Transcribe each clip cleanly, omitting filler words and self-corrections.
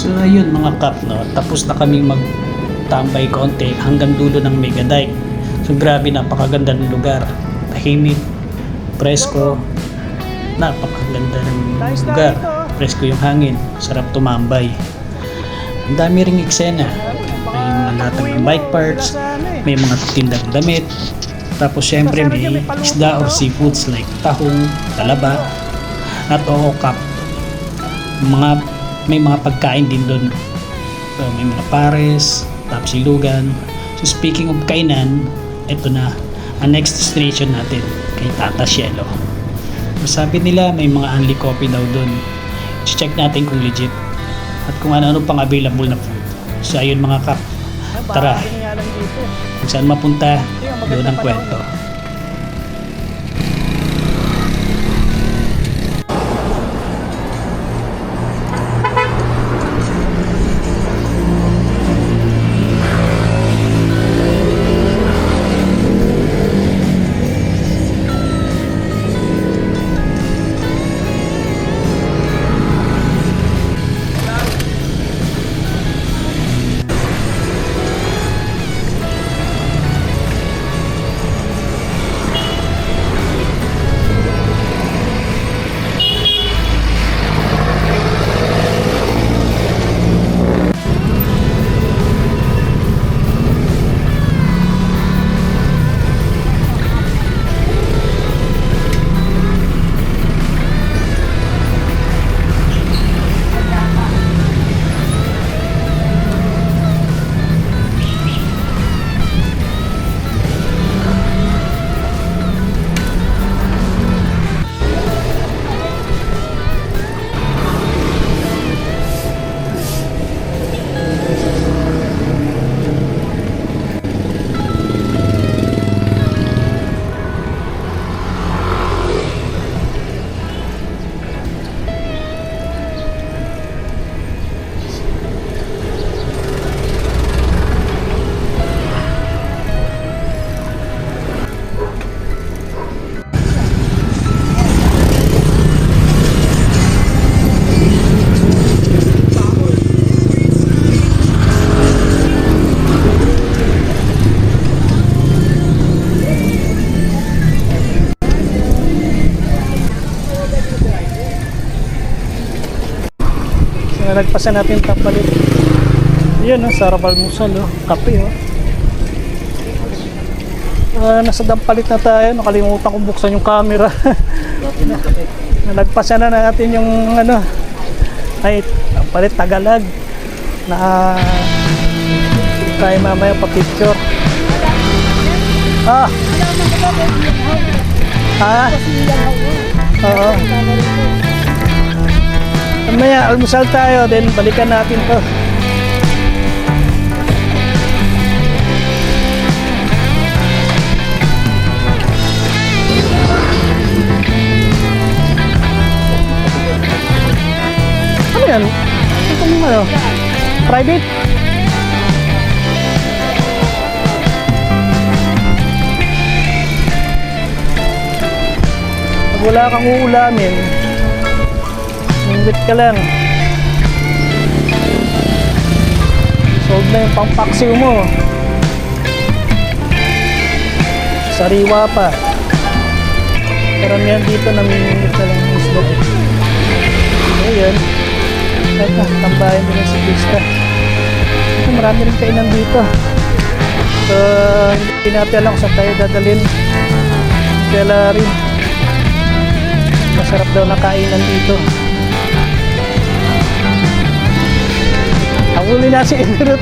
So ayun mga kap, no? Tapos na kaming magtambay konti hanggang dulo ng Mega Dike. So grabe, napakaganda ng lugar. Tahimik, presko, napakaganda ng lugar. Presko yung hangin, sarap tumambay. Ang dami ring eksena. May mga latag ng bike parts, may mga tindang damit. Tapos syempre may isda or seafoods like tahong, talaba, at ookap. May mga pagkain din doon. May mga pares, tapsilugan. So speaking of kainan, ito na ang next destination natin kay Tata Cielo. So, sabi nila may mga only coffee daw doon. Check natin kung legit at kung ano pang available na food. So ayun mga kap, tara, kung saan mapunta, doon ang kwento. Nalagpasan natin yung Tampalit. Yun, sarap almusal, kape. Nasa Tampalit na tayo. Nakalimutan kong buksan yung camera. Nalagpasan na natin yung Tampalit, Tagalag. Tayo mamaya pa picture. Oo. Mamaya almusal tayo, then balikan natin to. Ano yan? Ito private? Pag wala kang uulamin, ingwit ka lang. Solve na yung pangpaksiw mo. Sariwa pa. Karamihan dito namimingit na lang yung isda. Ayan. Ito, tambayan din sa pista. Ito, marami rin kainan dito. So, hindi natin alam kung saan tayo dadalhin. Kaya rin. Masarap daw na kainan dito. Ang huli na si Indrot.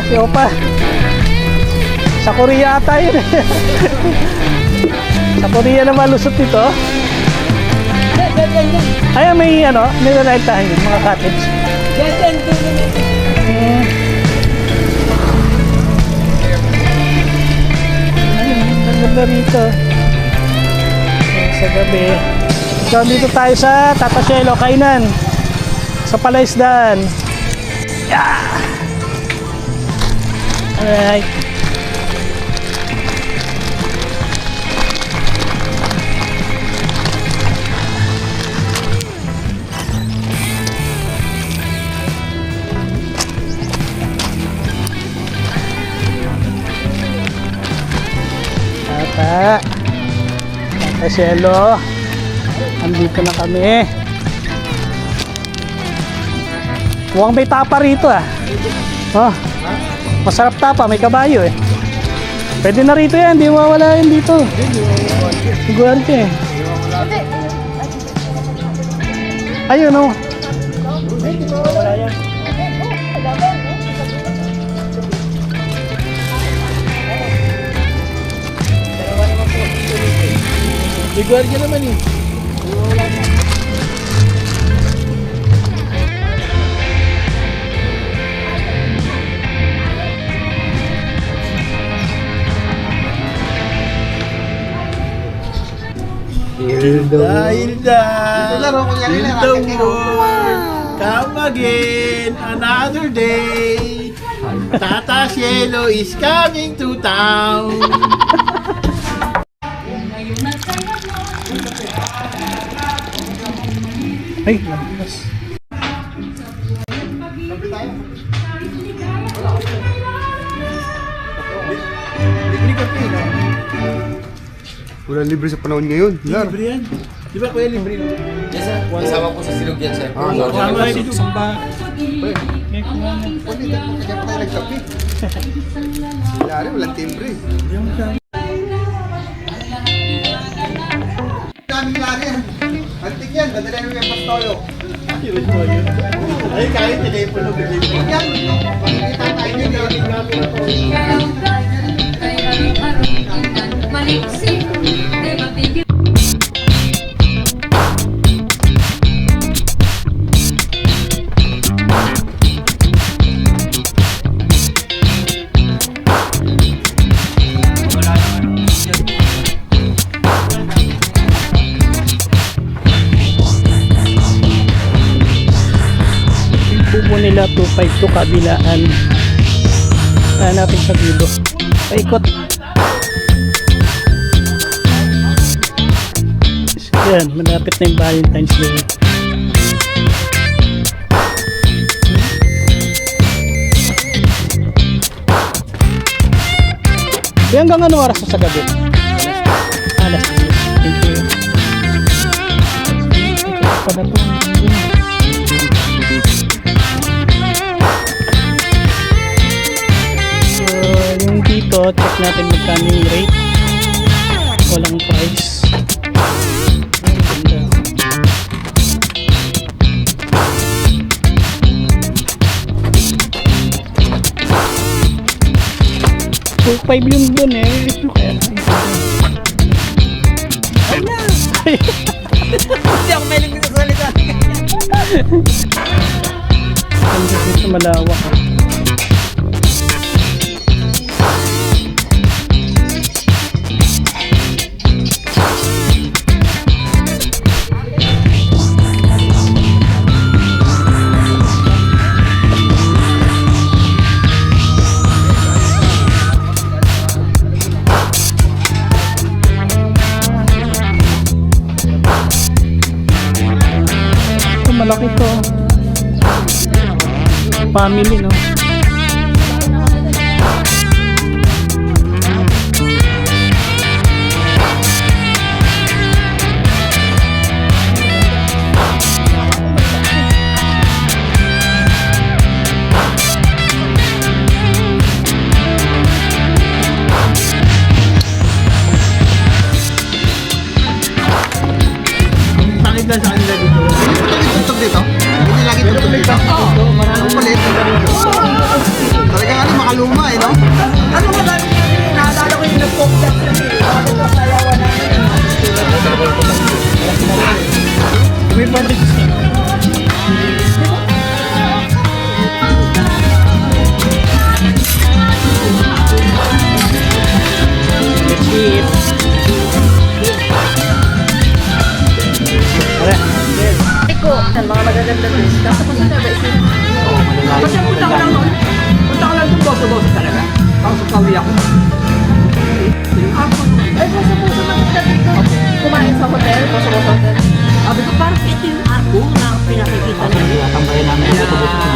Si Opa. Sa Korea ata yun. Sa Korea na malusot dito. Ay, may nalagtahan yun, mga cottage. Ayun, ang ganda rito. Sa gabi. So, dito tayo sa Tata Cielo, kainan. Sa Palaisdaan. Yeah! Alright. Tata Cielo. Andito na kami. Mukhang may tapa rito ah. Oh, masarap tapa, may kabayo eh. Pwede na rito yan, hindi mawala yan dito. Guwarte eh. Ayun oh. May guardia naman eh. Hilda, Hilda world, come again, another day. Tata Cielo is coming to town. Ay, nabilas. Libre kape, no? Wala libre sa panahon ngayon. Lar. Libre yan. Di ba kuya libre? Yes, sir. Kasama po sa silog yan, sir. Kasama rin. Pwede na kaya pa tayo nagkape. Lari, walang timbre. Daming lari yan. Antik yan, dadala namin yung pastoyo. Ay, kahit telepono, bigay mo. Yan, pakikita tayo nyo yan. Tubo nila 252 kabilaan. Hanapin sa dulo. Paikot. Yan, malapit na yung Valentine's Day. Hanggang ano oras sa gabi? Alas 10. Thank you. Pada to. Yung dito, check natin magkano yung rate. Walang price. Ang ganda. 2.5 yung dun eh. Ito kaya. Hindi ako may lingkod sa salita. Ang dito malawak. Malaki to. Family, no? Bakit na sa kanila dito? Tugtog dito? Hindi lagi tugtog dito? Oo. Ang palit. Talagang ano, makaluma eh, no? Ano nga dami niya? Naalala ko yung nag-podcast na niya. Bakit na sayawan na niya? May bandit. Let's eat. Eko, ang mga magaganda rin. Kasi kung saan ba isin? Kasi punta ko lang noon. Punta ko lang doon, boso-boso talaga. Tapos upawi ako. Ay, boso-boso maganda dito. Kumain sa hotel, boso-boso hotel. Sabi ko, parang ito yung ako na pinakikita niya. Tambayan namin ang boso-boso.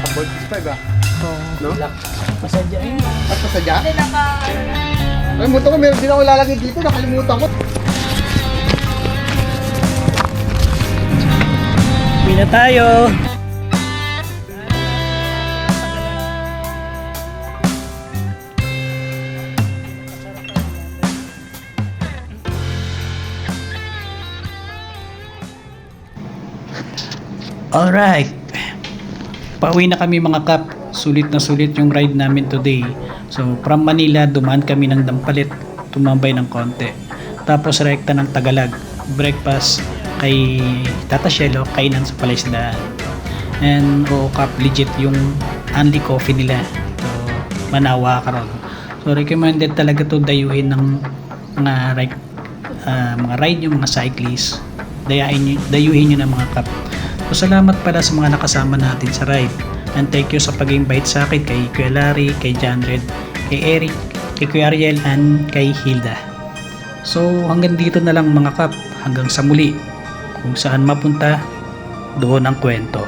About 5 ah. No? Masadya yun. At pasadya? Hindi naka... Ay, muto ko, meron din ako ilalagay dito. Nakalimutan ko. Uwi na tayo. Alright. Pauwi na kami mga kap. Sulit na sulit yung ride namin today. So from Manila, dumaan kami ng Dampalit. Tumambay ng konti. Tapos rekta ng Tagalog. Breakfast kay Tata Shelo, kainan sa Palaisdaan. And kap, legit yung only coffee nila. So manawa ka ron. So recommended talaga to dayuhin ng mga ride yung mga cyclists. Dayuhin nyo ng mga kap. So salamat pala sa mga nakasama natin sa ride. And thank you sa pag-invite sa akin kay Kuya Larry, kay John Red, kay Eric, kay Kuya Ariel, and kay Hilda. So hanggang dito na lang mga kap. Hanggang sa muli. Kung saan mapunta, doon ang kwento.